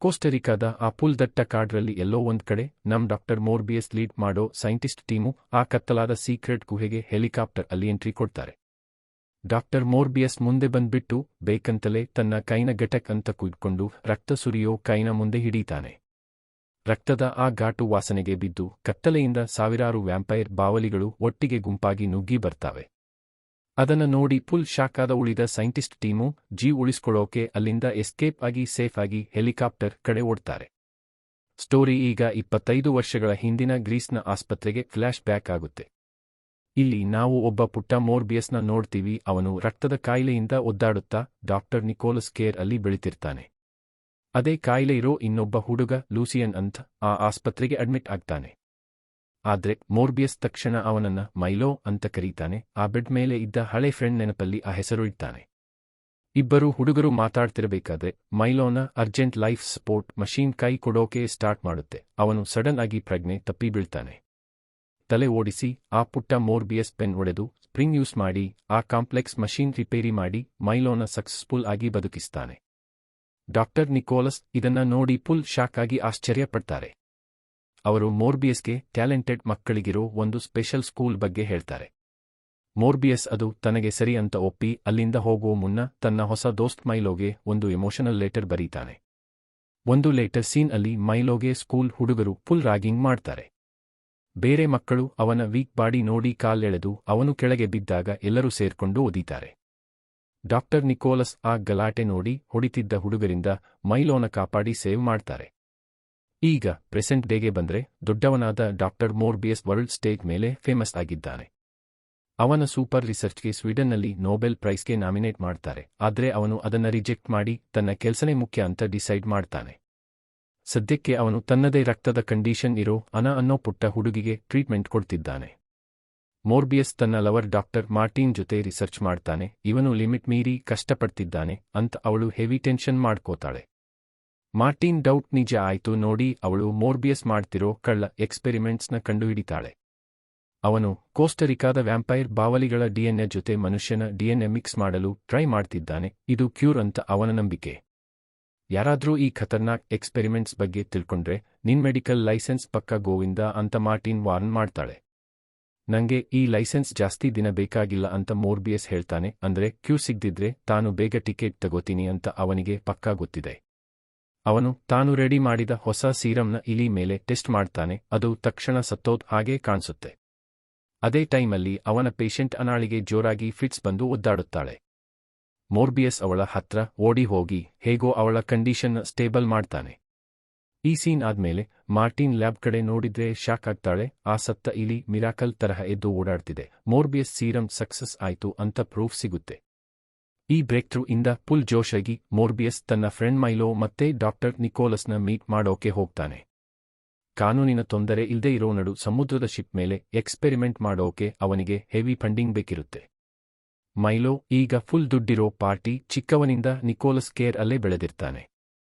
ಕೋಸ್ಟರಿಕಾದ ಆ ಪುಲ್ದಟ್ಟ ಕಾಡ್ರಲ್ಲಿ ಎಲ್ಲೋ ಒಂದ್ ಕಡೆ ನಮ್ ಡಾಕ್ಟರ್ ಮೋರ್ಬಿಯಸ್ ಲೀಡ್ ಮಾಡೋ ಸೈಂಟಿಸ್ಟ್ ಟೀಮು ಆ ಕತ್ತಲಾದ ಸೀಕ್ರೆಟ್ ಗುಹೆಗೆ ಹೆಲಿಕಾಪ್ಟರ್ ಅಲ್ಲಿ ಎಂಟ್ರಿ ಕೊಡ್ತಾರೆ. ಡಾಕ್ಟರ್ ಮೋರ್ಬಿಯಸ್ ಮುಂದೆ ಬಂದ್ಬಿಟ್ಟು ಬೇಕಂತಲೇ ತನ್ನ ಕೈನ ಗಟಕ್ ಅಂತ ಕುಯ್ಕೊಂಡು ರಕ್ತ ಸುರಿಯೋ ಕೈನ ಮುಂದೆ ಹಿಡೀತಾನೆ. ರಕ್ತದ ಆ ಘಾಟು ವಾಸನೆಗೆ ಬಿದ್ದು ಕತ್ತಲೆಯಿಂದ ಸಾವಿರಾರು ವ್ಯಾಂಪೈರ್ ಬಾವಲಿಗಳು ಒಟ್ಟಿಗೆ ಗುಂಪಾಗಿ ನುಗ್ಗಿ ಬರ್ತಾವೆ. ಅದನ್ನ ನೋಡಿ ಫುಲ್ ಶಾಕ್ ಆದ ಉಳಿದ ಸೈಂಟಿಸ್ಟ್ ಟೀಮು ಜೀವ ಉಳಿಸ್ಕೊಳ್ಳೋಕೆ ಅಲ್ಲಿಂದ ಎಸ್ಕೇಪ್ ಆಗಿ ಸೇಫ್ ಆಗಿ ಹೆಲಿಕಾಪ್ಟರ್ ಕಡೆ ಓಡ್ತಾರೆ. ಸ್ಟೋರಿ ಈಗ 25 ವರ್ಷಗಳ ಹಿಂದಿನ ಗ್ರೀಸ್ನ ಆಸ್ಪತ್ರೆಗೆ ಫ್ಲ್ಯಾಶ್ ಬ್ಯಾಕ್ ಆಗುತ್ತೆ. ಇಲ್ಲಿ ನಾವು ಒಬ್ಬ ಪುಟ್ಟ ಮೋರ್ಬಿಯಸ್ನ ನೋಡ್ತೀವಿ. ಅವನು ರಕ್ತದ ಕಾಯಿಲೆಯಿಂದ ಒದ್ದಾಡುತ್ತಾ ಡಾಕ್ಟರ್ ನಿಕೋಲಸ್ ಕೇರ್ ಅಲ್ಲಿ ಬೆಳಿತಿರ್ತಾನೆ. ಅದೇ ಕಾಯಿಲೆ ಇರೋ ಇನ್ನೊಬ್ಬ ಹುಡುಗ ಲೂಸಿಯನ್ ಅಂತ ಆ ಆಸ್ಪತ್ರೆಗೆ ಅಡ್ಮಿಟ್ ಆಗ್ತಾನೆ. ಆದ್ರೆ ಮೋರ್ಬಿಯಸ್ ತಕ್ಷಣ ಅವನನ್ನ ಮೈಲೋ ಅಂತ ಕರೀತಾನೆ. ಆ ಬೆಡ್ ಮೇಲೆ ಇದ್ದ ಹಳೆ ಫ್ರೆಂಡ್ ನೆನಪಲ್ಲಿ ಆ ಹೆಸರು ಇಡ್ತಾನೆ. ಇಬ್ಬರು ಹುಡುಗರು ಮಾತಾಡ್ತಿರಬೇಕಾದ್ರೆ ಮೈಲೋನ ಅರ್ಜೆಂಟ್ ಲೈಫ್ ಸಪೋರ್ಟ್ ಮಷೀನ್ ಕೈ ಕೊಡೋಕೆ ಸ್ಟಾರ್ಟ್ ಮಾಡುತ್ತೆ. ಅವನು ಸಡನ್ ಆಗಿ ಪ್ರಜ್ಞೆ ತಪ್ಪಿ ಬೀಳ್ತಾನೆ. ತಲೆ ಓಡಿಸಿ ಆ ಪುಟ್ಟ ಮೋರ್ಬಿಯಸ್ ಪೆನ್ ಒಡೆದು ಸ್ಪ್ರಿಂಗ್ ಯೂಸ್ ಮಾಡಿ ಆ ಕಾಂಪ್ಲೆಕ್ಸ್ ಮಷೀನ್ ರಿಪೇರಿ ಮಾಡಿ ಮೈಲೋನ ಸಕ್ಸಸ್ಫುಲ್ ಆಗಿ ಬದುಕಿಸ್ತಾನೆ. ಡಾಕ್ಟರ್ ನಿಕೋಲಸ್ ಇದನ್ನ ನೋಡಿ ಫುಲ್ ಶಾಕ್ ಆಗಿ ಆಶ್ಚರ್ಯ ಪಡ್ತಾರೆ. ಅವರು ಮೋರ್ಬಿಯಸ್ಗೆ ಟ್ಯಾಲೆಂಟೆಡ್ ಮಕ್ಕಳಿಗಿರೋ ಒಂದು ಸ್ಪೆಷಲ್ ಸ್ಕೂಲ್ ಬಗ್ಗೆ ಹೇಳ್ತಾರೆ. ಮೋರ್ಬಿಯಸ್ ಅದು ತನಗೆ ಸರಿ ಅಂತ ಒಪ್ಪಿ ಅಲ್ಲಿಂದ ಹೋಗುವ ಮುನ್ನ ತನ್ನ ಹೊಸ ದೋಸ್ತ್ ಮೈಲೋಗೆ ಒಂದು ಎಮೋಷನಲ್ ಲೆಟರ್ ಬರೀತಾನೆ. ಒಂದು ಲೆಟರ್ ಸೀನ್ ಅಲ್ಲಿ ಮೈಲೋಗೆ ಸ್ಕೂಲ್ ಹುಡುಗರು ಫುಲ್ ರಾಗಿಂಗ್ ಮಾಡ್ತಾರೆ. ಬೇರೆ ಮಕ್ಕಳು ಅವನ ವೀಕ್ ಬಾಡಿ ನೋಡಿ ಕಾಲೆಳೆದು ಅವನು ಕೆಳಗೆ ಬಿದ್ದಾಗ ಎಲ್ಲರೂ ಸೇರ್ಕೊಂಡು ಒದೀತಾರೆ. ಡಾಕ್ಟರ್ ನಿಕೋಲಸ್ ಆ ಗಲಾಟೆ ನೋಡಿ ಹೊಡಿತಿದ್ದ ಹುಡುಗರಿಂದ ಮೈಲೋನ ಕಾಪಾಡಿ ಸೇವ್ ಮಾಡ್ತಾರೆ. ಈಗ ಪ್ರೆಸೆಂಟ್ ಡೇಗೆ ಬಂದ್ರೆ ದೊಡ್ಡವನಾದ ಡಾಕ್ಟರ್ ಮೋರ್ಬಿಯಸ್ ವರ್ಲ್ಡ್ ಸ್ಟೇಜ್ ಮೇಲೆ ಫೇಮಸ್ ಆಗಿದ್ದಾನೆ. ಅವನ ಸೂಪರ್ ರಿಸರ್ಚ್ಗೆ ಸ್ವೀಡನ್ನಲ್ಲಿ ನೊಬೆಲ್ ಪ್ರೈಸ್ಗೆ ನಾಮಿನೇಟ್ ಮಾಡ್ತಾರೆ. ಆದ್ರೆ ಅವನು ಅದನ್ನ ರಿಜೆಕ್ಟ್ ಮಾಡಿ ತನ್ನ ಕೆಲ್ಸನೇ ಮುಖ್ಯ ಅಂತ ಡಿಸೈಡ್ ಮಾಡ್ತಾನೆ. ಸದ್ಯಕ್ಕೆ ಅವನು ತನ್ನದೇ ರಕ್ತದ ಕಂಡೀಷನ್ ಇರೋ ಅನಾ ಅನ್ನೋ ಪುಟ್ಟ ಹುಡುಗಿಗೆ ಟ್ರೀಟ್ಮೆಂಟ್ ಕೊಡ್ತಿದ್ದಾನೆ. ಮೋರ್ಬಿಯಸ್ ತನ್ನ ಲವರ್ ಡಾಕ್ಟರ್ ಮಾರ್ಟಿನ್ ಜೊತೆ ರಿಸರ್ಚ್ ಮಾಡ್ತಾನೆ. ಇವನು ಲಿಮಿಟ್ ಮೀರಿ ಕಷ್ಟಪಡ್ತಿದ್ದಾನೆ ಅಂತ ಅವಳು ಹೆವಿ ಟೆನ್ಷನ್ ಮಾಡ್ಕೋತಾಳೆ. ಮಾರ್ಟಿನ್ ಡೌಟ್ ನಿಜ ಆಯ್ತು ನೋಡಿ ಅವಳು ಮೋರ್ಬಿಯಸ್ ಮಾಡ್ತಿರೋ ಕಳ್ಳ ಎಕ್ಸ್ಪೆರಿಮೆಂಟ್ಸ್ನ ಕಂಡುಹಿಡಿತಾಳೆ. ಅವನು ಕೋಸ್ಟರಿಕಾದ ವ್ಯಾಂಪೈರ್ ಬಾವಲಿಗಳ ಡಿಎನ್ಎ ಜೊತೆ ಮನುಷ್ಯನ ಡಿಎನ್ಎ ಮಿಕ್ಸ್ ಮಾಡಲು ಟ್ರೈ ಮಾಡ್ತಿದ್ದಾನೆ. ಇದು ಕ್ಯೂರ್ ಅಂತ ಅವನ ನಂಬಿಕೆ. ಯಾರಾದ್ರೂ ಈ ಖತರ್ನಾಕ್ ಎಕ್ಸ್ಪೆರಿಮೆಂಟ್ಸ್ ಬಗ್ಗೆ ತಿಳ್ಕೊಂಡ್ರೆ ನಿನ್ ಮೆಡಿಕಲ್ ಲೈಸೆನ್ಸ್ ಪಕ್ಕ ಗೋವಿಂದ ಅಂತ ಮಾರ್ಟಿನ್ ವಾರ್ನ್ ಮಾಡ್ತಾಳೆ. ನಂಗೆ ಈ ಲೈಸೆನ್ಸ್ ಜಾಸ್ತಿ ದಿನ ಬೇಕಾಗಿಲ್ಲ ಅಂತ ಮೋರ್ಬಿಯಸ್ ಹೇಳ್ತಾನೆ. ಅಂದ್ರೆ ಕ್ಯೂ ಸಿಗ್ದಿದ್ರೆ ತಾನು ಬೇಗ ಟಿಕೆಟ್ ತಗೋತೀನಿ ಅಂತ ಅವನಿಗೆ ಪಕ್ಕಾ ಗೊತ್ತಿದೆ. ಅವನು ತಾನು ರೆಡಿ ಮಾಡಿದ ಹೊಸ ಸೀರಮ್ನ ಇಲಿ ಮೇಲೆ ಟೆಸ್ಟ್ ಮಾಡ್ತಾನೆ. ಅದು ತಕ್ಷಣ ಸತ್ತೋದ್ ಹಾಗೆ ಕಾಣಿಸುತ್ತೆ. ಅದೇ ಟೈಮಲ್ಲಿ ಅವನ ಪೇಷಂಟ್ ಅನಾಳಿಗೆ ಜೋರಾಗಿ ಫಿಟ್ಸ್ ಬಂದು ಒದ್ದಾಡುತ್ತಾಳೆ. ಮೋರ್ಬಿಯಸ್ ಅವಳ ಹತ್ರ ಓಡಿ ಹೋಗಿ ಹೇಗೋ ಅವಳ ಕಂಡೀಷನ್ನ ಸ್ಟೇಬಲ್ ಮಾಡ್ತಾನೆ. ಈ ಸೀನ್ ಆದ್ಮೇಲೆ ಮಾರ್ಟಿನ್ ಲ್ಯಾಬ್ ಕಡೆ ನೋಡಿದ್ರೆ ಶಾಕ್ ಆಗ್ತಾಳೆ. ಆ ಸತ್ತ ಇಲಿ ಮಿರಾಕಲ್ ತರಹ ಎದ್ದು ಓಡಾಡ್ತಿದೆ. ಮೋರ್ಬಿಯಸ್ ಸೀರಮ್ ಸಕ್ಸಸ್ ಆಯ್ತು ಅಂತ ಪ್ರೂಫ್ ಸಿಗುತ್ತೆ. ಈ ಬ್ರೇಕ್ ಥ್ರೂ ಇಂದ ಫುಲ್ ಜೋಶಾಗಿ ಮೋರ್ಬಿಯಸ್ ತನ್ನ ಫ್ರೆಂಡ್ ಮೈಲೋ ಮತ್ತೆ ಡಾಕ್ಟರ್ ನಿಕೋಲಸ್ನ ಮೀಟ್ ಮಾಡೋಕೆ ಹೋಗ್ತಾನೆ. ಕಾನೂನಿನ ತೊಂದರೆ ಇಲ್ದೇ ಇರೋ ನಡು ಸಮುದ್ರದ ಶಿಪ್ ಮೇಲೆ ಎಕ್ಸ್ಪೆರಿಮೆಂಟ್ ಮಾಡೋಕೆ ಅವನಿಗೆ ಹೆವಿ ಫಂಡಿಂಗ್ ಬೇಕಿರುತ್ತೆ. ಮೈಲೋ ಈಗ ಫುಲ್ ದುಡ್ಡಿರೋ ಪಾರ್ಟಿ ಚಿಕ್ಕವನಿಂದ ನಿಕೋಲಸ್ ಕೇರ್ ಅಲ್ಲೇ ಬೆಳೆದಿರ್ತಾನೆ.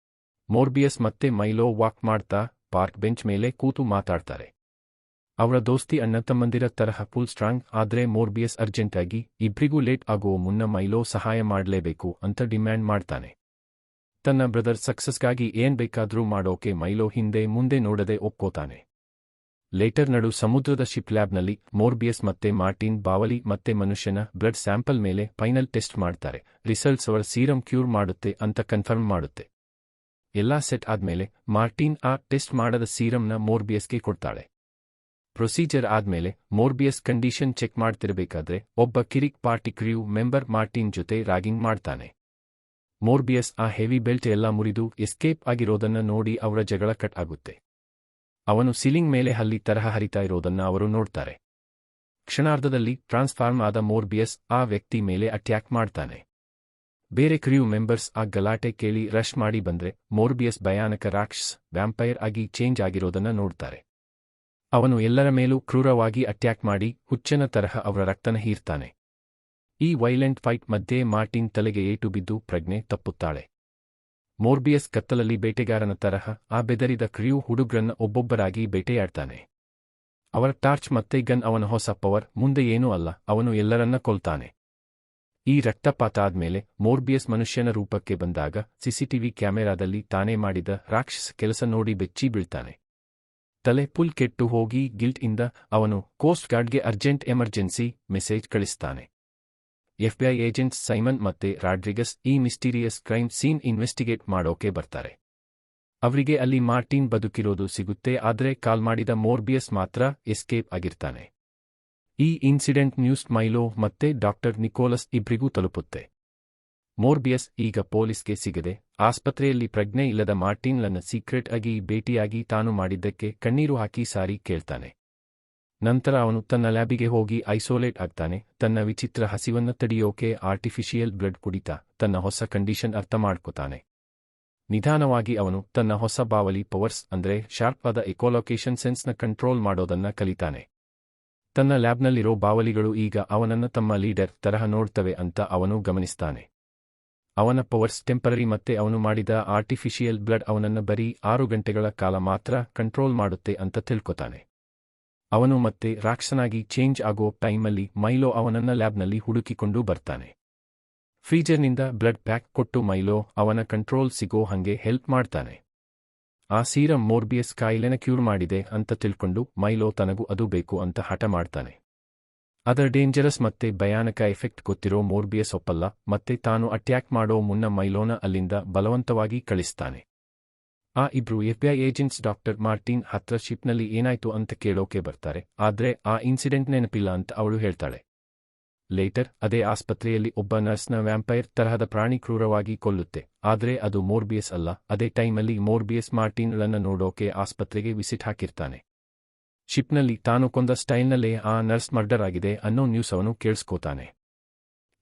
ಮೋರ್ಬಿಯಸ್ ಮತ್ತೆ ಮೈಲೋ ವಾಕ್ ಮಾಡ್ತಾ ಪಾರ್ಕ್ ಬೆಂಚ್ ಮೇಲೆ ಕೂತು ಮಾತಾಡ್ತಾರೆ. ಅವರ ದೋಸ್ತಿ ಅಣ್ಣತಮ್ಮಂದಿರ ತರಹ ಫುಲ್ ಸ್ಟ್ರಾಂಗ್. ಆದ್ರೆ ಮೋರ್ಬಿಯಸ್ ಅರ್ಜೆಂಟಾಗಿ ಇಬ್ರಿಗೂ ಲೇಟ್ ಆಗುವ ಮುನ್ನ ಮೈಲೋ ಸಹಾಯ ಮಾಡಲೇಬೇಕು ಅಂತ ಡಿಮ್ಯಾಂಡ್ ಮಾಡ್ತಾನೆ. ತನ್ನ ಬ್ರದರ್ ಸಕ್ಸಸ್ಗಾಗಿ ಏನ್ ಬೇಕಾದ್ರೂ ಮಾಡೋಕೆ ಮೈಲೋ ಹಿಂದೆ ಮುಂದೆ ನೋಡದೆ ಒಪ್ಕೋತಾನೆ. ಲೇಟರ್ ನಡು ಸಮುದ್ರದ ಶಿಪ್ ಲ್ಯಾಬ್ನಲ್ಲಿ ಮೋರ್ಬಿಯಸ್ ಮತ್ತೆ ಮಾರ್ಟಿನ್ ಬಾವಲಿ ಮತ್ತೆ ಮನುಷ್ಯನ ಬ್ಲಡ್ ಸ್ಯಾಂಪಲ್ ಮೇಲೆ ಫೈನಲ್ ಟೆಸ್ಟ್ ಮಾಡ್ತಾರೆ. ರಿಸಲ್ಟ್ಸ್ ಅವರ ಸೀರಮ್ ಕ್ಯೂರ್ ಮಾಡುತ್ತೆ ಅಂತ ಕನ್ಫರ್ಮ್ ಮಾಡುತ್ತೆ. ಎಲ್ಲಾ ಸೆಟ್ ಆದ್ಮೇಲೆ ಮಾರ್ಟಿನ್ ಆ ಟೆಸ್ಟ್ ಮಾಡದ ಸೀರಮ್ನ ಮೋರ್ಬಿಯಸ್ಗೆ ಕೊಡ್ತಾಳೆ. ಪ್ರೊಸೀಜರ್ ಆದ್ಮೇಲೆ ಮೋರ್ಬಿಯಸ್ ಕಂಡೀಷನ್ ಚೆಕ್ ಮಾಡ್ತಿರಬೇಕಾದ್ರೆ ಒಬ್ಬ ಕಿರಿಕ್ ಪಾರ್ಟಿ ಕ್ರ್ಯೂ ಮೆಂಬರ್ ಮಾರ್ಟಿನ್ ಜೊತೆ ರಾಗಿಂಗ್ ಮಾಡ್ತಾನೆ. ಮೋರ್ಬಿಯಸ್ ಆ ಹೆವಿ ಬೆಲ್ಟ್ ಎಲ್ಲ ಮುರಿದು ಎಸ್ಕೇಪ್ ಆಗಿರೋದನ್ನ ನೋಡಿ ಅವರ ಜಗಳ ಕಟ್ ಆಗುತ್ತೆ. ಅವನು ಸೀಲಿಂಗ್ ಮೇಲೆ ಹಲ್ಲಿ ತರಹ ಹರಿತಾ ಇರೋದನ್ನ ಅವರು ನೋಡ್ತಾರೆ. ಕ್ಷಣಾರ್ಧದಲ್ಲಿ ಟ್ರಾನ್ಸ್ಫಾರ್ಮ್ ಆದ ಮೋರ್ಬಿಯಸ್ ಆ ವ್ಯಕ್ತಿ ಮೇಲೆ ಅಟ್ಯಾಕ್ ಮಾಡ್ತಾನೆ. ಬೇರೆ ಕ್ರ್ಯೂ ಮೆಂಬರ್ಸ್ ಆ ಗಲಾಟೆ ಕೇಳಿ ರಶ್ ಮಾಡಿ ಬಂದ್ರೆ ಮೋರ್ಬಿಯಸ್ ಭಯಾನಕ ರಾಕ್ಷಸ್ ವ್ಯಾಂಪೈರ್ ಆಗಿ ಚೇಂಜ್ ಆಗಿರೋದನ್ನ ನೋಡ್ತಾರೆ. ಅವನು ಎಲ್ಲರ ಮೇಲೂ ಕ್ರೂರವಾಗಿ ಅಟ್ಯಾಕ್ ಮಾಡಿ ಹುಚ್ಚನ ತರಹ ಅವರ ರಕ್ತನ ಹೀರ್ತಾನೆ. ಈ ವೈಲೆಂಟ್ ಫೈಟ್ ಮಧ್ಯೆ ಮಾರ್ಟಿನ್ ತಲೆಗೆ ಏಟು ಬಿದ್ದು ಪ್ರಜ್ಞೆ ತಪ್ಪುತ್ತಾಳೆ. ಮೋರ್ಬಿಯಸ್ ಕತ್ತಲಲ್ಲಿ ಬೇಟೆಗಾರನ ತರಹ ಆ ಬೆದರಿದ ಕ್ರ್ಯೂ ಹುಡುಗ್ರನ್ನ ಒಬ್ಬೊಬ್ಬರಾಗಿ ಬೇಟೆಯಾಡ್ತಾನೆ. ಅವರ ಟಾರ್ಚ್ ಮತ್ತೆ ಗನ್ ಅವನ ಹೊಸ ಪವರ್ ಮುಂದೆ ಏನೂ ಅಲ್ಲ. ಅವನು ಎಲ್ಲರನ್ನ ಕೊಲ್ತಾನೆ. ಈ ರಕ್ತಪಾತ ಆದ್ಮೇಲೆ ಮೋರ್ಬಿಯಸ್ ಮನುಷ್ಯನ ರೂಪಕ್ಕೆ ಬಂದಾಗ ಸಿಸಿಟಿವಿ ಕ್ಯಾಮೆರಾದಲ್ಲಿ ತಾನೇ ಮಾಡಿದ ರಾಕ್ಷಸ ಕೆಲಸ ನೋಡಿ ಬೆಚ್ಚಿ ಬೀಳ್ತಾನೆ. ತಲೆ ಫುಲ್ ಕೆಟ್ಟು ಹೋಗಿ ಗಿಲ್ಟ್ ಇಂದ ಅವನು ಕೋಸ್ಟ್ ಗಾರ್ಡ್ಗೆ ಅರ್ಜೆಂಟ್ ಎಮರ್ಜೆನ್ಸಿ ಮೆಸೇಜ್ ಕಳಿಸ್ತಾನೆ. ಎಫ್ಬಿಐ ಏಜೆಂಟ್ಸ್ ಸೈಮನ್ ಮತ್ತೆ ರಾಡ್ರಿಗಸ್ ಈ ಮಿಸ್ಟೀರಿಯಸ್ ಕ್ರೈಮ್ ಸೀನ್ ಇನ್ವೆಸ್ಟಿಗೇಟ್ ಮಾಡೋಕೆ ಬರ್ತಾರೆ. ಅವರಿಗೆ ಅಲ್ಲಿ ಮಾರ್ಟಿನ್ ಬದುಕಿರೋದು ಸಿಗುತ್ತೆ, ಆದ್ರೆ ಕಾಲ್ ಮಾಡಿದ ಮೋರ್ಬಿಯಸ್ ಮಾತ್ರ ಎಸ್ಕೇಪ್ ಆಗಿರ್ತಾನೆ. ಈ ಇನ್ಸಿಡೆಂಟ್ ನ್ಯೂಸ್ ಮೈಲೋ ಮತ್ತೆ ಡಾಕ್ಟರ್ ನಿಕೋಲಸ್ ಇಬ್ರಿಗೂ ತಲುಪುತ್ತೆ. ಮೋರ್ಬಿಯಸ್ ಈಗ ಪೊಲೀಸ್ಗೆ ಸಿಗದೆ ಆಸ್ಪತ್ರೆಯಲ್ಲಿ ಪ್ರಜ್ಞೆ ಇಲ್ಲದ ಮಾರ್ಟಿನ್ಲನ್ನ ಸೀಕ್ರೆಟ್ ಆಗಿ ಭೇಟಿಯಾಗಿ ತಾನು ಮಾಡಿದ್ದಕ್ಕೆ ಕಣ್ಣೀರು ಹಾಕಿ ಸಾರಿ ಕೇಳ್ತಾನೆ. ನಂತರ ಅವನು ತನ್ನ ಲ್ಯಾಬಿಗೆ ಹೋಗಿ ಐಸೋಲೇಟ್ ಆಗ್ತಾನೆ. ತನ್ನ ವಿಚಿತ್ರ ಹಸಿವನ್ನ ತಡೆಯೋಕೆ ಆರ್ಟಿಫಿಷಿಯಲ್ ಬ್ಲಡ್ ಕುಡಿತಾ ತನ್ನ ಹೊಸ ಕಂಡೀಷನ್ ಅರ್ಥ ಮಾಡ್ಕೋತಾನೆ. ನಿಧಾನವಾಗಿ ಅವನು ತನ್ನ ಹೊಸ ಬಾವಲಿ ಪವರ್ಸ್ ಅಂದ್ರೆ ಶಾರ್ಪ್ ಆದ ಎಕೋಲೊಕೇಶನ್ ಸೆನ್ಸ್ನ ಕಂಟ್ರೋಲ್ ಮಾಡೋದನ್ನ ಕಲಿತಾನೆ. ತನ್ನ ಲ್ಯಾಬ್ನಲ್ಲಿರೋ ಬಾವಲಿಗಳು ಈಗ ಅವನನ್ನ ತಮ್ಮ ಲೀಡರ್ ತರಹ ನೋಡ್ತವೆ ಅಂತ ಅವನು ಗಮನಿಸ್ತಾನೆ. ಅವನ ಪವರ್ಸ್ ಟೆಂಪರರಿ ಮತ್ತೆ ಅವನು ಮಾಡಿದ ಆರ್ಟಿಫಿಷಿಯಲ್ ಬ್ಲಡ್ ಅವನನ್ನ ಬರೀ 6 ಗಂಟೆಗಳ ಕಾಲ ಮಾತ್ರ ಕಂಟ್ರೋಲ್ ಮಾಡುತ್ತೆ ಅಂತ ತಿಳ್ಕೊತಾನೆ. ಅವನು ಮತ್ತೆ ರಾಕ್ಷಸನಾಗಿ ಚೇಂಜ್ ಆಗೋ ಟೈಮಲ್ಲಿ ಮೈಲೋ ಅವನನ್ನ ಲ್ಯಾಬ್ನಲ್ಲಿ ಹುಡುಕಿಕೊಂಡು ಬರ್ತಾನೆ. ಫ್ರೀಜರ್ನಿಂದ ಬ್ಲಡ್ ಪ್ಯಾಕ್ ಕೊಟ್ಟು ಮೈಲೋ ಅವನ ಕಂಟ್ರೋಲ್ ಸಿಗೋ ಹಂಗೆ ಹೆಲ್ಪ್ ಮಾಡ್ತಾನೆ. ಆ ಸೀರಂ ಮೋರ್ಬಿಯಸ್ ಕಾಯಿಲೆನ ಕ್ಯೂರ್ ಮಾಡಿದೆ ಅಂತ ತಿಳ್ಕೊಂಡು ಮೈಲೋ ತನಗೂ ಅದು ಬೇಕು ಅಂತ ಹಠ ಮಾಡ್ತಾನೆ. ಅದರ ಡೇಂಜರಸ್ ಮತ್ತೆ ಭಯಾನಕ ಎಫೆಕ್ಟ್ ಗೊತ್ತಿರೋ ಮೋರ್ಬಿಯಸ್ ಒಪ್ಪಲ್ಲ ಮತ್ತೆ ತಾನು ಅಟ್ಯಾಕ್ ಮಾಡೋ ಮುನ್ನ ಮೈಲೋನ ಅಲ್ಲಿಂದ ಬಲವಂತವಾಗಿ ಕಳಿಸ್ತಾನೆ. ಆ ಇಬ್ರು ಎಫ್ಬಿಐ ಏಜೆಂಟ್ಸ್ ಡಾಕ್ಟರ್ ಮಾರ್ಟಿನ್ ಹತ್ರ ಶಿಪ್ನಲ್ಲಿ ಏನಾಯ್ತು ಅಂತ ಕೇಳೋಕೆ ಬರ್ತಾರೆ, ಆದ್ರೆ ಆ ಇನ್ಸಿಡೆಂಟ್ ನೆನಪಿಲ್ಲ ಅಂತ ಅವಳು ಹೇಳ್ತಾಳೆ. ಲೇಟರ್ ಅದೇ ಆಸ್ಪತ್ರೆಯಲ್ಲಿ ಒಬ್ಬ ನರ್ಸ್ನ ವ್ಯಾಂಪೈರ್ ತರಹದ ಪ್ರಾಣಿ ಕ್ರೂರವಾಗಿ ಕೊಲ್ಲುತ್ತೆ, ಆದ್ರೆ ಅದು ಮೋರ್ಬಿಯಸ್ ಅಲ್ಲ. ಅದೇ ಟೈಮಲ್ಲಿ ಮೋರ್ಬಿಯಸ್ ಮಾರ್ಟಿನ್ಳನ್ನ ನೋಡೋಕೆ ಆಸ್ಪತ್ರೆಗೆ ವಿಸಿಟ್ ಹಾಕಿರ್ತಾನೆ. ಶಿಪ್ನಲ್ಲಿ ತಾನು ಕೊಂದ ಸ್ಟೈಲ್ನಲ್ಲೇ ಆ ನರ್ಸ್ ಮರ್ಡರ್ ಆಗಿದೆ ಅನ್ನೋ ನ್ಯೂಸ್ ಅವನು ಕೇಳಿಸ್ಕೋತಾನೆ.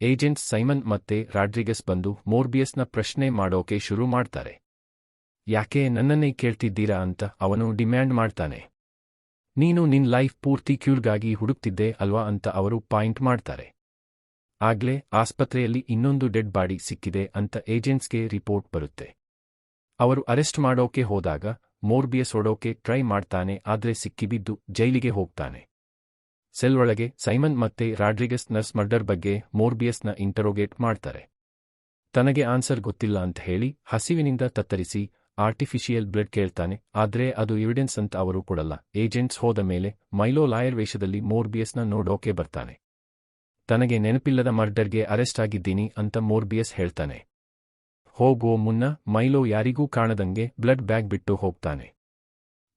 ಏಜೆಂಟ್ಸ್ ಸೈಮನ್ ಮತ್ತೆ ರಾಡ್ರಿಗಸ್ ಬಂದು ಮೋರ್ಬಿಯಸ್ನ ಪ್ರಶ್ನೆ ಮಾಡೋಕೆ ಶುರು ಮಾಡ್ತಾರೆ. ಯಾಕೆ ನನ್ನನ್ನೇ ಕೇಳ್ತಿದ್ದೀರಾ ಅಂತ ಅವನು ಡಿಮ್ಯಾಂಡ್ ಮಾಡ್ತಾನೆ. ನೀನು ನಿನ್ ಲೈಫ್ ಪೂರ್ತಿ ಕ್ಯೂರ್ಗಾಗಿ ಹುಡುಕ್ತಿದ್ದೆ ಅಲ್ವಾ ಅಂತ ಅವರು ಪಾಯಿಂಟ್ ಮಾಡ್ತಾರೆ. ಆಗ್ಲೇ ಆಸ್ಪತ್ರೆಯಲ್ಲಿ ಇನ್ನೊಂದು ಡೆಡ್ ಬಾಡಿ ಸಿಕ್ಕಿದೆ ಅಂತ ಏಜೆಂಟ್ಸ್ಗೆ ರಿಪೋರ್ಟ್ ಬರುತ್ತೆ. ಅವರು ಅರೆಸ್ಟ್ ಮಾಡೋಕೆ ಹೋದಾಗ ಮೋರ್ಬಿಯಸ್ ಓಡೋಕೆ ಟ್ರೈ ಮಾಡ್ತಾನೆ, ಆದ್ರೆ ಸಿಕ್ಕಿಬಿದ್ದು ಜೈಲಿಗೆ ಹೋಗ್ತಾನೆ. ಸೆಲ್ ಒಳಗೆ ಸೈಮನ್ ಮತ್ತೆ ರಾಡ್ರಿಗಸ್ ನರ್ಸ್ ಮರ್ಡರ್ ಬಗ್ಗೆ ಮೋರ್ಬಿಯಸ್ನ ಇಂಟರೋಗೇಟ್ ಮಾಡ್ತಾರೆ. ತನಗೆ ಆನ್ಸರ್ ಗೊತ್ತಿಲ್ಲ ಅಂತ ಹೇಳಿ ಹಸಿವಿನಿಂದ ತತ್ತರಿಸಿ ಆರ್ಟಿಫಿಷಿಯಲ್ ಬ್ಲಡ್ ಕೇಳ್ತಾನೆ, ಆದ್ರೆ ಅದು ಎವಿಡೆನ್ಸ್ ಅಂತ ಅವರು ಕೊಡಲ್ಲ. ಏಜೆಂಟ್ಸ್ ಹೋದ ಮೇಲೆ ಮೈಲೋ ಲಾಯರ್ ವೇಷದಲ್ಲಿ ಮೋರ್ಬಿಯಸ್ನ ನೋಡೋಕೆ ಬರ್ತಾನೆ. ತನಗೆ ನೆನಪಿಲ್ಲದ ಮರ್ಡರ್ಗೆ ಅರೆಸ್ಟ್ ಆಗಿದ್ದೀನಿ ಅಂತ ಮೋರ್ಬಿಯಸ್ ಹೇಳ್ತಾನೆ. ಹೋಗೋ ಮುನ್ನ ಮೈಲೋ ಯಾರಿಗೂ ಕಾಣದಂಗೆ ಬ್ಲಡ್ ಬ್ಯಾಗ್ ಬಿಟ್ಟು ಹೋಗ್ತಾನೆ.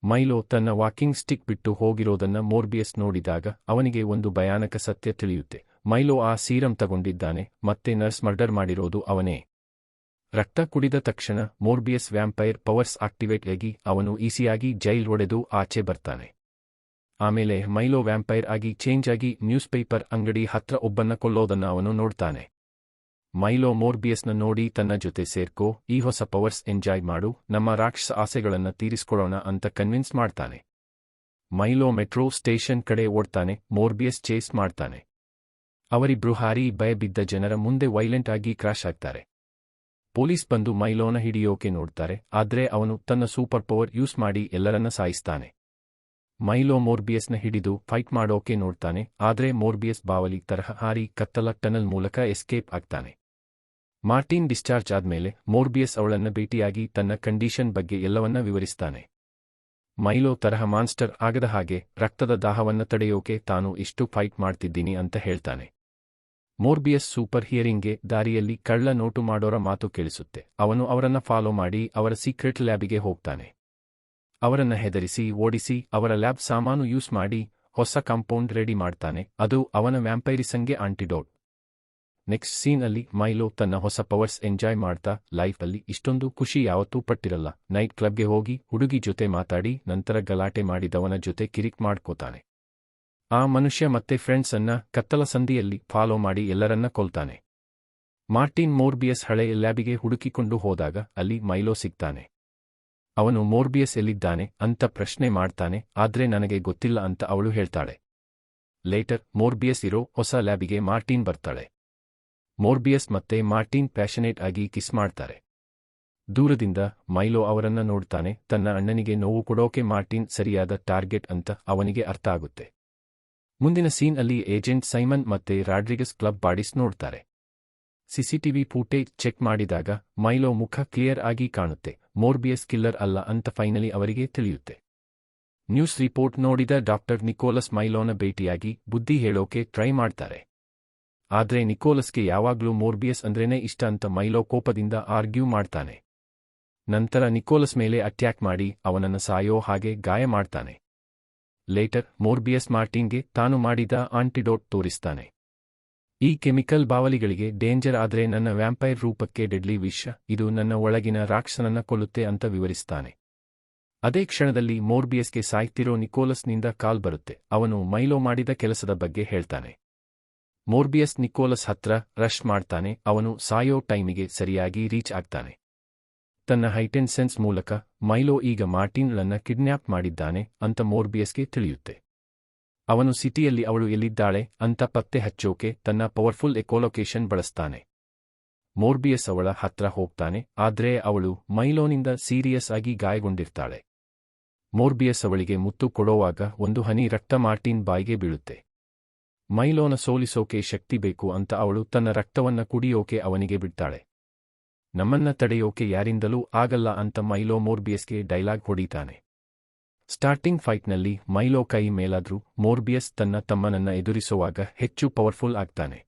ಮೈಲೋ ತನ್ನ ವಾಕಿಂಗ್ ಸ್ಟಿಕ್ ಬಿಟ್ಟು ಹೋಗಿರೋದನ್ನ ಮೋರ್ಬಿಯಸ್ ನೋಡಿದಾಗ ಅವನಿಗೆ ಒಂದು ಭಯಾನಕ ಸತ್ಯ ತಿಳಿಯುತ್ತೆ. ಮೈಲೋ ಆ ಸೀರಂ ತಗೊಂಡಿದ್ದಾನೆ ಮತ್ತೆ ನರ್ಸ್ ಮರ್ಡರ್ ಮಾಡಿರೋದು ಅವನೇ. ರಕ್ತ ಕುಡಿದ ತಕ್ಷಣ ಮೋರ್ಬಿಯಸ್ ವ್ಯಾಂಪೈರ್ ಪವರ್ಸ್ ಆಕ್ಟಿವೇಟ್ ಆಗಿ ಅವನು ಈಸಿಯಾಗಿ ಜೈಲ್ ಹೊಡೆದು ಆಚೆ ಬರ್ತಾನೆ. ಆಮೇಲೆ ಮೈಲೋ ವ್ಯಾಂಪೈರ್ ಆಗಿ ಚೇಂಜ್ ಆಗಿ ನ್ಯೂಸ್ ಪೇಪರ್ ಅಂಗಡಿ ಹತ್ರ ಒಬ್ಬನ್ನ ಕೊಲ್ಲೋದನ್ನ ಅವನು ನೋಡ್ತಾನೆ. ಮೈಲೋ ಮೋರ್ಬಿಯಸ್ನ ನೋಡಿ ತನ್ನ ಜೊತೆ ಸೇರ್ಕೋ, ಈ ಹೊಸ ಪವರ್ಸ್ ಎಂಜಾಯ್ ಮಾಡು, ನಮ್ಮ ರಾಕ್ಷಸ ಆಸೆಗಳನ್ನ ತೀರಿಸ್ಕೊಳ್ಳೋಣ ಅಂತ ಕನ್ವಿನ್ಸ್ ಮಾಡ್ತಾನೆ. ಮೈಲೋ ಮೆಟ್ರೋ ಸ್ಟೇಷನ್ ಕಡೆ ಓಡ್ತಾನೆ, ಮೋರ್ಬಿಯಸ್ ಚೇಸ್ ಮಾಡ್ತಾನೆ. ಅವರಿಬ್ರು ಹಾರಿ ಭಯಬಿದ್ದ ಜನರ ಮುಂದೆ ವೈಲೆಂಟ್ ಆಗಿ ಕ್ರಾಶ್ ಆಗ್ತಾರೆ. ಪೊಲೀಸ್ ಬಂದು ಮೈಲೋನ ಹಿಡಿಯೋಕೆ ನೋಡ್ತಾರೆ, ಆದ್ರೆ ಅವನು ತನ್ನ ಸೂಪರ್ ಪವರ್ ಯೂಸ್ ಮಾಡಿ ಎಲ್ಲರನ್ನ ಸಾಯಿಸ್ತಾನೆ. ಮೈಲೋ ಮೋರ್ಬಿಯಸ್ನ ಹಿಡಿದು ಫೈಟ್ ಮಾಡೋಕೆ ನೋಡ್ತಾನೆ, ಆದ್ರೆ ಮೋರ್ಬಿಯಸ್ ಬಾವಲಿ ತರಹ ಹಾರಿ ಕತ್ತಲ ಟನಲ್ ಮೂಲಕ ಎಸ್ಕೇಪ್ ಆಗ್ತಾನೆ. ಮಾರ್ಟಿನ್ ಡಿಸ್ಚಾರ್ಜ್ ಆದ್ಮೇಲೆ ಮೋರ್ಬಿಯಸ್ ಅವಳನ್ನ ಭೇಟಿಯಾಗಿ ತನ್ನ ಕಂಡೀಷನ್ ಬಗ್ಗೆ ಎಲ್ಲವನ್ನ ವಿವರಿಸ್ತಾನೆ. ಮೈಲೋ ತರಹ ಮಾನ್ಸ್ಟರ್ ಆಗದ ಹಾಗೆ ರಕ್ತದ ದಾಹವನ್ನ ತಡೆಯೋಕೆ ತಾನು ಇಷ್ಟು ಫೈಟ್ ಮಾಡ್ತಿದ್ದೀನಿ ಅಂತ ಹೇಳ್ತಾನೆ. ಮೋರ್ಬಿಯಸ್ ಸೂಪರ್ ಹಿಯರಿಂಗ್ಗೆ ದಾರಿಯಲ್ಲಿ ಕಳ್ಳ ನೋಟು ಮಾಡೋರ ಮಾತು ಕೇಳಿಸುತ್ತೆ. ಅವನು ಅವರನ್ನ ಫಾಲೋ ಮಾಡಿ ಅವರ ಸೀಕ್ರೆಟ್ ಲ್ಯಾಬಿಗೆ ಹೋಗ್ತಾನೆ. ಅವರನ್ನ ಹೆದರಿಸಿ ಓಡಿಸಿ ಅವರ ಲ್ಯಾಬ್ ಸಾಮಾನು ಯೂಸ್ ಮಾಡಿ ಹೊಸ ಕಾಂಪೌಂಡ್ ರೆಡಿ ಮಾಡ್ತಾನೆ. ಅದು ಅವನ ವ್ಯಾಂಪೈರಿಸಂಗೆ ಆಂಟಿಡೋಟ್. ನೆಕ್ಸ್ಟ್ ಸೀನ್ ಅಲ್ಲಿ ಮೈಲೋ ತನ್ನ ಹೊಸ ಪವರ್ಸ್ ಎಂಜಾಯ್ ಮಾಡ್ತಾ ಲೈಫಲ್ಲಿ ಇಷ್ಟೊಂದು ಖುಷಿ ಯಾವತ್ತೂ ಪಟ್ಟಿರಲ್ಲ. ನೈಟ್ ಕ್ಲಬ್ಗೆ ಹೋಗಿ ಹುಡುಗಿ ಜೊತೆ ಮಾತಾಡಿ ನಂತರ ಗಲಾಟೆ ಮಾಡಿದವನ ಜೊತೆ ಕಿರಿಕ್ ಮಾಡ್ಕೋತಾನೆ. ಆ ಮನುಷ್ಯ ಮತ್ತೆ ಫ್ರೆಂಡ್ಸ್ ಅನ್ನ ಕತ್ತಲ ಸಂದಿಯಲ್ಲಿ ಫಾಲೋ ಮಾಡಿ ಎಲ್ಲರನ್ನ ಕೊಲ್ತಾನೆ. ಮಾರ್ಟಿನ್ ಮೋರ್ಬಿಯಸ್ ಹಳೆಯ ಲ್ಯಾಬಿಗೆ ಹುಡುಕಿಕೊಂಡು ಹೋದಾಗ ಅಲ್ಲಿ ಮೈಲೋ ಸಿಗ್ತಾನೆ. ಅವನು ಮೋರ್ಬಿಯಸ್ ಎಲ್ಲಿದ್ದಾನೆ ಅಂತ ಪ್ರಶ್ನೆ ಮಾಡ್ತಾನೆ, ಆದ್ರೆ ನನಗೆ ಗೊತ್ತಿಲ್ಲ ಅಂತ ಅವಳು ಹೇಳ್ತಾಳೆ. ಲೇಟರ್ ಮೋರ್ಬಿಯಸ್ ಇರೋ ಹೊಸ ಲ್ಯಾಬಿಗೆ ಮಾರ್ಟಿನ್ ಬರ್ತಾಳೆ. ಮೋರ್ಬಿಯಸ್ ಮತ್ತೆ ಮಾರ್ಟಿನ್ ಪ್ಯಾಷನೇಟ್ ಆಗಿ ಕಿಸ್ ಮಾಡ್ತಾರೆ. ದೂರದಿಂದ ಮೈಲೋ ಅವರನ್ನ ನೋಡ್ತಾನೆ. ತನ್ನ ಅಣ್ಣನಿಗೆ ನೋವು ಕೊಡೋಕೆ ಮಾರ್ಟಿನ್ ಸರಿಯಾದ ಟಾರ್ಗೆಟ್ ಅಂತ ಅವನಿಗೆ ಅರ್ಥ ಆಗುತ್ತೆ. ಮುಂದಿನ ಸೀನ್ ಅಲ್ಲಿ ಏಜೆಂಟ್ ಸೈಮನ್ ಮತ್ತೆ ರಾಡ್ರಿಗಸ್ ಕ್ಲಬ್ ಬಾಡಿಸ್ ನೋಡ್ತಾರೆ. ಸಿಸಿಟಿವಿ ಫೂಟೇಜ್ ಚೆಕ್ ಮಾಡಿದಾಗ ಮೈಲೋ ಮುಖ ಕ್ಲಿಯರ್ ಆಗಿ ಕಾಣುತ್ತೆ. ಮೋರ್ಬಿಯಸ್ ಕಿಲ್ಲರ್ ಅಲ್ಲ ಅಂತ ಫೈನಲಿ ಅವರಿಗೆ ತಿಳಿಯುತ್ತೆ. ನ್ಯೂಸ್ ರಿಪೋರ್ಟ್ ನೋಡಿದ ಡಾಕ್ಟರ್ ನಿಕೋಲಸ್ ಮೈಲೋನ ಭೇಟಿಯಾಗಿ ಬುದ್ಧಿ ಹೇಳೋಕೆ ಟ್ರೈ ಮಾಡ್ತಾರೆ. ಆದ್ರೆ ನಿಕೋಲಸ್ಗೆ ಯಾವಾಗ್ಲೂ ಮೋರ್ಬಿಯಸ್ ಅಂದ್ರೇನೆ ಇಷ್ಟ ಅಂತ ಮೈಲೋ ಕೋಪದಿಂದ ಆರ್ಗ್ಯೂ ಮಾಡ್ತಾನೆ. ನಂತರ ನಿಕೋಲಸ್ ಮೇಲೆ ಅಟ್ಯಾಕ್ ಮಾಡಿ ಅವನನ್ನ ಸಾಯೋ ಹಾಗೆ ಗಾಯ ಮಾಡ್ತಾನೆ. ಲೇಟರ್ ಮೋರ್ಬಿಯಸ್ ಮಾರ್ಟಿನ್ಗೆ ತಾನು ಮಾಡಿದ ಆಂಟಿಡೋಟ್ ತೋರಿಸ್ತಾನೆ. ಈ ಕೆಮಿಕಲ್ ಬಾವಲಿಗಳಿಗೆ ಡೇಂಜರ್ ಆದ್ರೆ ನನ್ನ ವ್ಯಾಂಪೈರ್ ರೂಪಕ್ಕೆ ಡೆಡ್ಲಿ ವಿಷ, ಇದು ನನ್ನ ಒಳಗಿನ ರಾಕ್ಷಸನನ್ನ ಕೊಲ್ಲುತ್ತೆ ಅಂತ ವಿವರಿಸ್ತಾನೆ. ಅದೇ ಕ್ಷಣದಲ್ಲಿ ಮೋರ್ಬಿಯಸ್ಗೆ ಸಾಯ್ತಿರೋ ನಿಕೋಲಸ್ನಿಂದ ಕಾಲ್ ಬರುತ್ತೆ. ಅವನು ಮೈಲೋ ಮಾಡಿದ ಕೆಲಸದ ಬಗ್ಗೆ ಹೇಳ್ತಾನೆ. ಮೋರ್ಬಿಯಸ್ ನಿಕೋಲಸ್ ಹತ್ರ ರಶ್ ಮಾಡ್ತಾನೆ. ಅವನು ಸಾಯೋ ಟೈಮಿಗೆ ಸರಿಯಾಗಿ ರೀಚ್ ಆಗ್ತಾನೆ. ತನ್ನ ಹೈಟೆನ್ ಸೆನ್ಸ್ ಮೂಲಕ ಮೈಲೋ ಈಗ ಮಾರ್ಟಿನ್ಳನ್ನ ಕಿಡ್ನ್ಯಾಪ್ ಮಾಡಿದ್ದಾನೆ ಅಂತ ಮೋರ್ಬಿಯಸ್ಗೆ ತಿಳಿಯುತ್ತೆ. ಅವನು ಸಿಟಿಯಲ್ಲಿ ಅವಳು ಎಲ್ಲಿದ್ದಾಳೆ ಅಂತ ಪತ್ತೆ ಹಚ್ಚೋಕೆ ತನ್ನ ಪವರ್ಫುಲ್ ಎಕೋಲೊಕೇಶನ್ ಬಳಸ್ತಾನೆ. ಮೋರ್ಬಿಯಸ್ ಅವಳ ಹತ್ರ ಹೋಗ್ತಾನೆ. ಆದ್ರೆ ಅವಳು ಮೈಲೋನಿಂದ ಸೀರಿಯಸ್ ಆಗಿ ಗಾಯಗೊಂಡಿರ್ತಾಳೆ. ಮೋರ್ಬಿಯಸ್ ಅವಳಿಗೆ ಮುತ್ತು ಕೊಡೋವಾಗ ಒಂದು ಹನಿ ರಕ್ತ ಮಾರ್ಟಿನ್ ಬಾಯಿಗೆ ಬೀಳುತ್ತೆ. ಮೈಲೋನ ಸೋಲಿಸೋಕೆ ಶಕ್ತಿ ಬೇಕು ಅಂತ ಅವಳು ತನ್ನ ರಕ್ತವನ್ನ ಕುಡಿಯೋಕೆ ಅವನಿಗೆ ಬಿಡ್ತಾಳೆ. ನಮ್ಮನ್ನ ತಡೆಯೋಕೆ ಯಾರಿಂದಲೂ ಆಗಲ್ಲ ಅಂತ ಮೈಲೋ ಮೋರ್ಬಿಯಸ್ಗೆ ಡೈಲಾಗ್ ಹೊಡೀತಾನೆ. ಸ್ಟಾರ್ಟಿಂಗ್ ಫೈಟ್ನಲ್ಲಿ ಮೈಲೋ ಕೈ ಮೇಲಾದ್ರೂ ಮೋರ್ಬಿಯಸ್ ತನ್ನ ತಮ್ಮನನ್ನ ಎದುರಿಸುವಾಗ ಹೆಚ್ಚು ಪವರ್ಫುಲ್ ಆಗ್ತಾನೆ.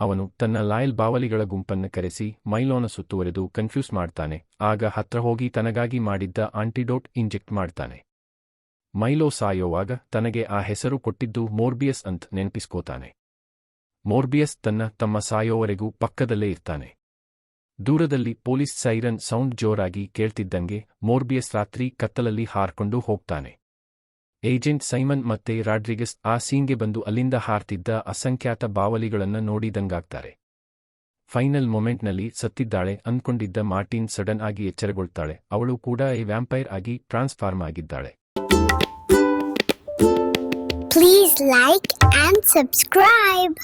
ಅವನು ತನ್ನ ಲಾಯಲ್ ಬಾವಲಿಗಳ ಗುಂಪನ್ನು ಕರೆಸಿ ಮೈಲೋನ ಸುತ್ತುವರೆದು ಕನ್ಫ್ಯೂಸ್ ಮಾಡ್ತಾನೆ. ಆಗ ಹತ್ರ ಹೋಗಿ ತನಗಾಗಿ ಮಾಡಿದ್ದ ಆಂಟಿಡೋಟ್ ಇಂಜೆಕ್ಟ್ ಮಾಡ್ತಾನೆ. ಮೈಲೋ ಸಾಯೋವಾಗ ತನಗೆ ಆ ಹೆಸರು ಕೊಟ್ಟಿದ್ದು ಮೋರ್ಬಿಯಸ್ ಅಂತ ನೆನಪಿಸ್ಕೋತಾನೆ. ಮೋರ್ಬಿಯಸ್ ತನ್ನ ತಮ್ಮ ಸಾಯೋವರೆಗೂ ಪಕ್ಕದಲ್ಲೇ ಇರ್ತಾನೆ. ದೂರದಲ್ಲಿ ಪೊಲೀಸ್ ಸೈರನ್ ಸೌಂಡ್ ಜೋರಾಗಿ ಕೇಳ್ತಿದ್ದಂಗೆ ಮೋರ್ಬಿಯಸ್ ರಾತ್ರಿ ಕತ್ತಲಲ್ಲಿ ಹಾರ್ಕೊಂಡು ಹೋಗ್ತಾನೆ. ಏಜೆಂಟ್ ಸೈಮನ್ ಮತ್ತೆ ರಾಡ್ರಿಗಸ್ ಆ ಸೀನ್ಗೆ ಬಂದು ಅಲ್ಲಿಂದ ಹಾರ್ತಿದ್ದ ಅಸಂಖ್ಯಾತ ಬಾವಲಿಗಳನ್ನ ನೋಡಿದಂಗಾಗ್ತಾರೆ. ಫೈನಲ್ ಮೊಮೆಂಟ್ನಲ್ಲಿ ಸತ್ತಿದ್ದಾಳೆ ಅಂದ್ಕೊಂಡಿದ್ದ ಮಾರ್ಟಿನ್ ಸಡನ್ ಆಗಿ ಎಚ್ಚರಗೊಳ್ತಾಳೆ. ಅವಳು ಕೂಡ ವ್ಯಾಂಪೈರ್ ಆಗಿ ಟ್ರಾನ್ಸ್ಫಾರ್ಮ್ ಆಗಿದ್ದಾಳೆ. Please like and subscribe.